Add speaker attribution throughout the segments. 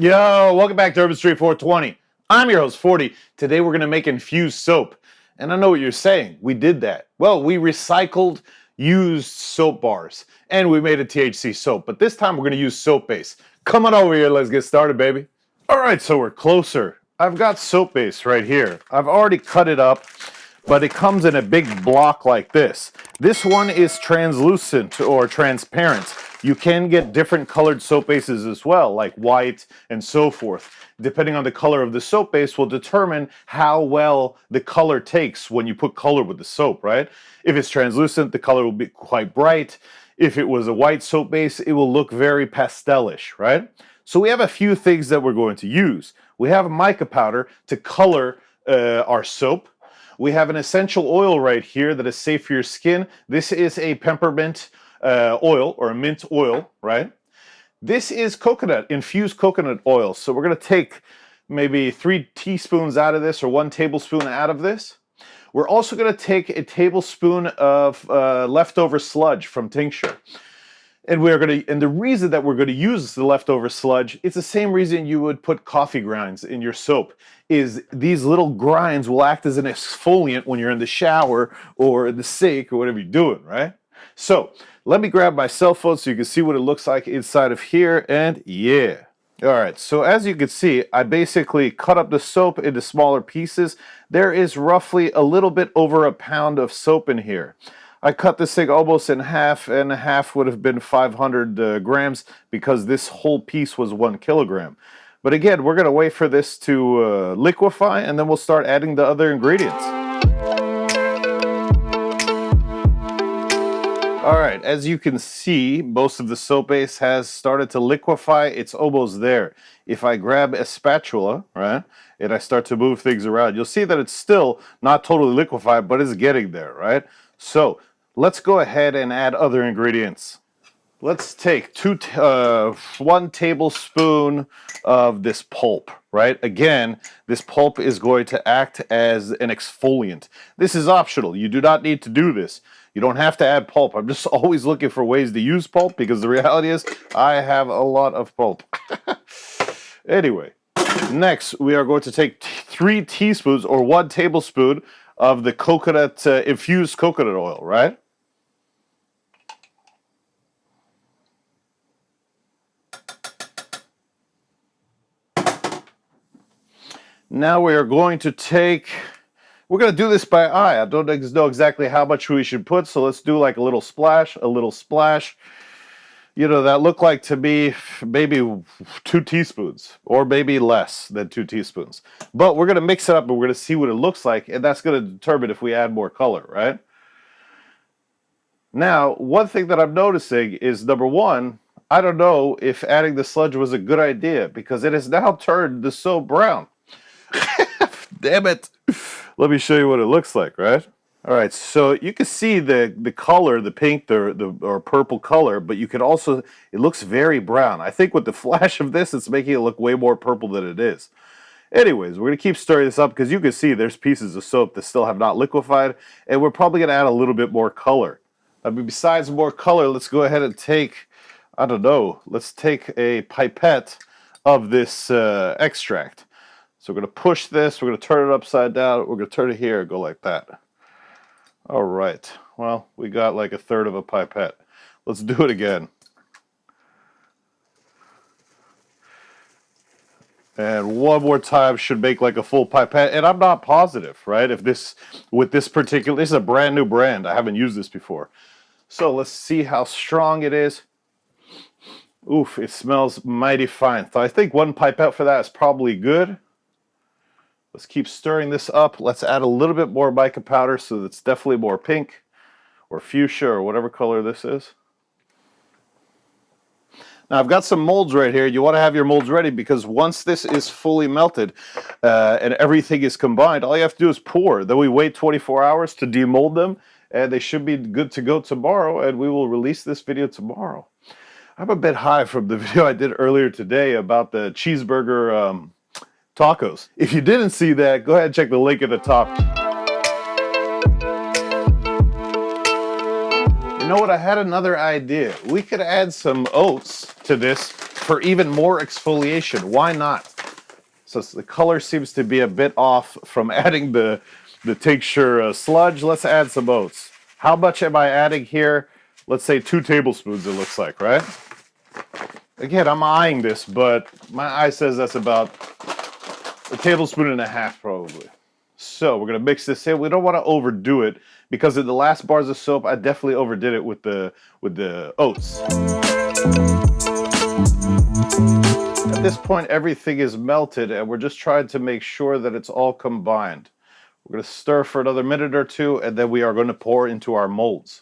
Speaker 1: Yo, welcome back to Herbistry420. I'm your host, 40. Today we're going to make infused soap. And I know what you're saying. We did that. Well, we recycled used soap bars and we made a THC soap. But this time we're going to use soap base. Come on over here. Let's get started, baby. All right, so we're closer. I've got soap base right here. I've already cut it up, but it comes in a big block like this. This one is translucent or transparent. You can get different colored soap bases as well, like white and so forth. Depending on the color of the soap base will determine how well the color takes when you put color with the soap, right? If it's translucent, the color will be quite bright. If it was a white soap base, it will look very pastelish, right? So we have a few things that we're going to use. We have mica powder to color our soap. We have an essential oil right here that is safe for your skin. This is a peppermint oil or a mint oil, right? This is coconut, infused coconut oil. So we're going to take maybe 3 teaspoons out of this or 1 tablespoon out of this. We're also going to take a tablespoon of leftover sludge from tincture. And the reason that we're going to use the leftover sludge, it's the same reason you would put coffee grinds in your soap, is these little grinds will act as an exfoliant when you're in the shower or in the sink or whatever you're doing, right? So let me grab my cell phone so you can see what it looks like inside of here, and yeah. All right, so as you can see, I basically cut up the soap into smaller pieces. There is roughly a little bit over a pound of soap in here. I cut this thing almost in half, and half would have been 500 grams because this whole piece was 1 kilogram. But again, we're going to wait for this to liquefy, and then we'll start adding the other ingredients. All right, as you can see, most of the soap base has started to liquefy. It's almost there. If I grab a spatula, right, and I start to move things around, you'll see that it's still not totally liquefied, but it's getting there, right? So let's go ahead and add other ingredients. Let's take 1 tablespoon of this pulp, right? Again, this pulp is going to act as an exfoliant. This is optional. You do not need to do this. You don't have to add pulp. I'm just always looking for ways to use pulp because the reality is I have a lot of pulp. Anyway, next we are going to take 3 teaspoons or 1 tablespoon of the coconut, infused coconut oil, right? Now we are going to we're going to do this by eye. I don't know exactly how much we should put, so let's do like a little splash, You know, that looked like to me maybe 2 teaspoons or maybe less than 2 teaspoons. But we're going to mix it up and we're going to see what it looks like, and that's going to determine if we add more color, right? Now, one thing that I'm noticing is, number one, I don't know if adding the sludge was a good idea because it has now turned the soap brown. Damn it. Let me show you what it looks like, right? All right, so you can see the color, the pink or purple color, but you can also, it looks very brown. I think with the flash of this, it's making it look way more purple than it is. Anyways, we're going to keep stirring this up because you can see there's pieces of soap that still have not liquefied, and we're probably going to add a little bit more color. I mean, besides more color, let's go ahead and take, I don't know, let's take a pipette of this extract. So we're going to push this, we're going to turn it upside down, we're going to turn it here and go like that. All right, well, we got like 1/3 of a pipette. Let's do it again. And one more time should make like a full pipette. And I'm not positive, right? If this, with this particular, this is a brand new brand. I haven't used this before. So let's see how strong it is. Oof, it smells mighty fine. So I think 1 pipette for that is probably good. Let's keep stirring this up. Let's add a little bit more mica powder so that's definitely more pink or fuchsia or whatever color this is. Now I've got some molds right here. You want to have your molds ready because once this is fully melted and everything is combined, all you have to do is pour. Then we wait 24 hours to demold them, and they should be good to go tomorrow, and we will release this video tomorrow. I'm a bit high from the video I did earlier today about the cheeseburger tacos. If you didn't see that, go ahead and check the link at the top. You know what? I had another idea. We could add some oats to this for even more exfoliation. Why not? So the color seems to be a bit off from adding the tincture sludge. Let's add some oats. How much am I adding here? Let's say 2 tablespoons, it looks like, right? Again, I'm eyeing this, but my eye says that's about 1.5 tablespoons probably. So we're gonna mix this in. We don't want to overdo it because in the last bars of soap, I definitely overdid it with the oats. At this point, everything is melted, and we're just trying to make sure that it's all combined. We're going to stir for another minute or two, and then we are going to pour into our molds.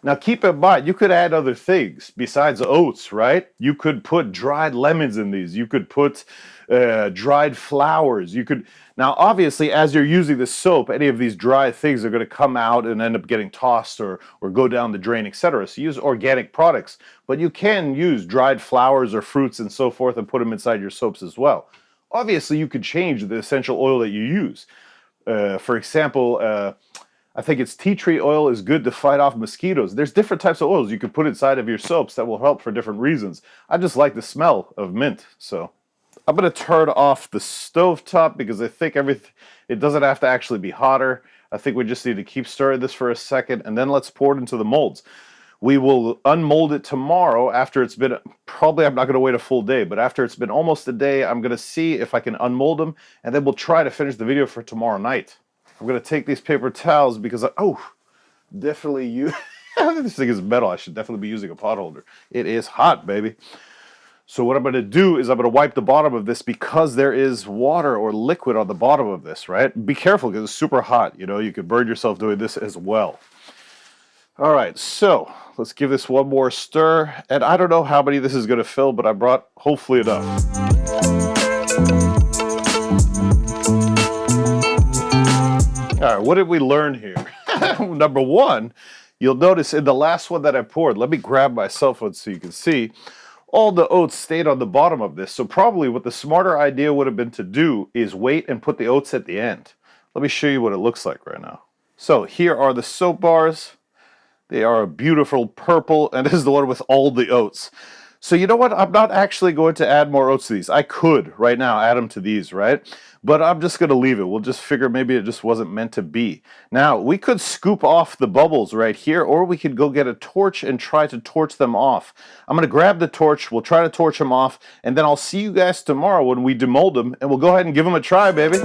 Speaker 1: Now, keep in mind, you could add other things besides oats, right? You could put dried lemons in these. You could put dried flowers. You could. Now, obviously, as you're using the soap, any of these dry things are going to come out and end up getting tossed or go down the drain, etc. So use organic products, but you can use dried flowers or fruits and so forth and put them inside your soaps as well. Obviously, you could change the essential oil that you use. For example, I think it's tea tree oil is good to fight off mosquitoes. There's different types of oils you can put inside of your soaps that will help for different reasons. I just like the smell of mint, so I'm going to turn off the stove top because I think it doesn't have to actually be hotter. I think we just need to keep stirring this for a second, and then let's pour it into the molds. We will unmold it tomorrow after it's been, probably I'm not going to wait a full day, but after it's been almost a day, I'm going to see if I can unmold them, and then we'll try to finish the video for tomorrow night. I'm going to take these paper towels because definitely use, this thing is metal. I should definitely be using a pot holder. It is hot, baby. So what I'm going to do is I'm going to wipe the bottom of this because there is water or liquid on the bottom of this, right? Be careful because it's super hot. You know, you could burn yourself doing this as well. All right, so let's give this one more stir. And I don't know how many this is going to fill, but I brought hopefully enough. All right, what did we learn here? Number one, you'll notice in the last one that I poured, let me grab my cell phone so you can see, all the oats stayed on the bottom of this. So probably what the smarter idea would have been to do is wait and put the oats at the end. Let me show you what it looks like right now. So here are the soap bars. They are a beautiful purple, and this is the one with all the oats. So you know what? I'm not actually going to add more oats to these. I could right now add them to these, right? But I'm just going to leave it. We'll just figure maybe it just wasn't meant to be. Now, we could scoop off the bubbles right here, or we could go get a torch and try to torch them off. I'm going to grab the torch. We'll try to torch them off, and then I'll see you guys tomorrow when we demold them, and we'll go ahead and give them a try, baby.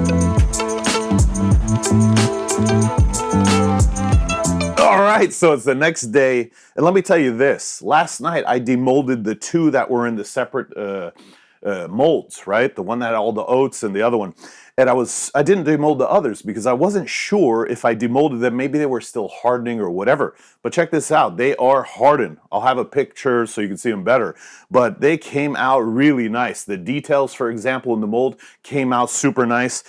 Speaker 1: All right, so it's the next day, and let me tell you this. Last night, I demolded the 2 that were in the separate molds, right? The one that had all the oats and the other one. And I didn't demold the others because I wasn't sure if I demolded them, maybe they were still hardening or whatever. But check this out, they are hardened. I'll have a picture so you can see them better. But they came out really nice. The details, for example, in the mold came out super nice.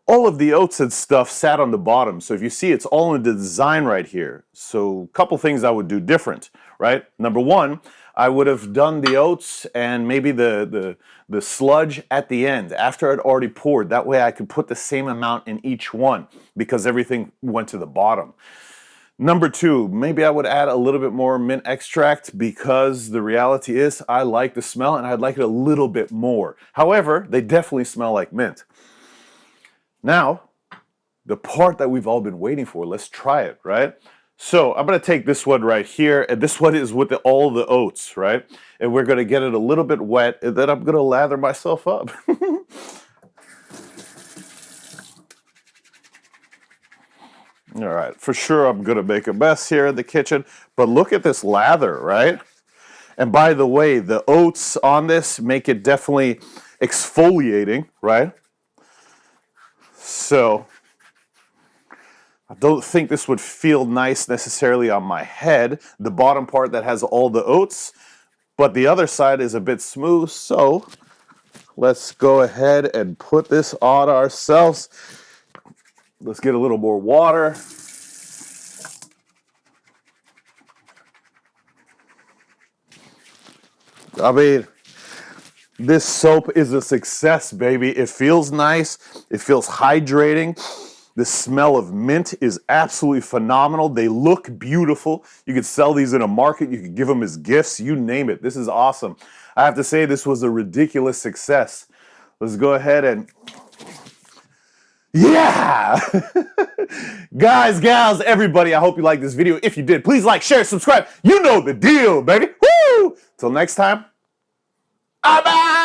Speaker 1: All of the oats and stuff sat on the bottom. So if you see, it's all in the design right here. So a couple things I would do different, right? Number one, I would have done the oats and maybe the sludge at the end after I'd already poured. That way I could put the same amount in each one because everything went to the bottom. Number two, maybe I would add a little bit more mint extract because the reality is I like the smell and I'd like it a little bit more. However, they definitely smell like mint. Now, the part that we've all been waiting for, let's try it, right? So I'm going to take this one right here, and this one is with all the oats, right? And we're going to get it a little bit wet, and then I'm going to lather myself up. All right, for sure I'm going to make a mess here in the kitchen, but look at this lather, right? And by the way, the oats on this make it definitely exfoliating, right? So I don't think this would feel nice necessarily on my head, the bottom part that has all the oats, but the other side is a bit smooth, so let's go ahead and put this on ourselves. Let's get a little more water. I mean, this soap is a success, baby. It feels nice. It feels hydrating. The smell of mint is absolutely phenomenal. They look beautiful. You could sell these in a market. You could give them as gifts. You name it. This is awesome. I have to say this was a ridiculous success. Let's go ahead and... yeah! Guys, gals, everybody, I hope you liked this video. If you did, please like, share, subscribe. You know the deal, baby. Woo! Till next time, I'm out!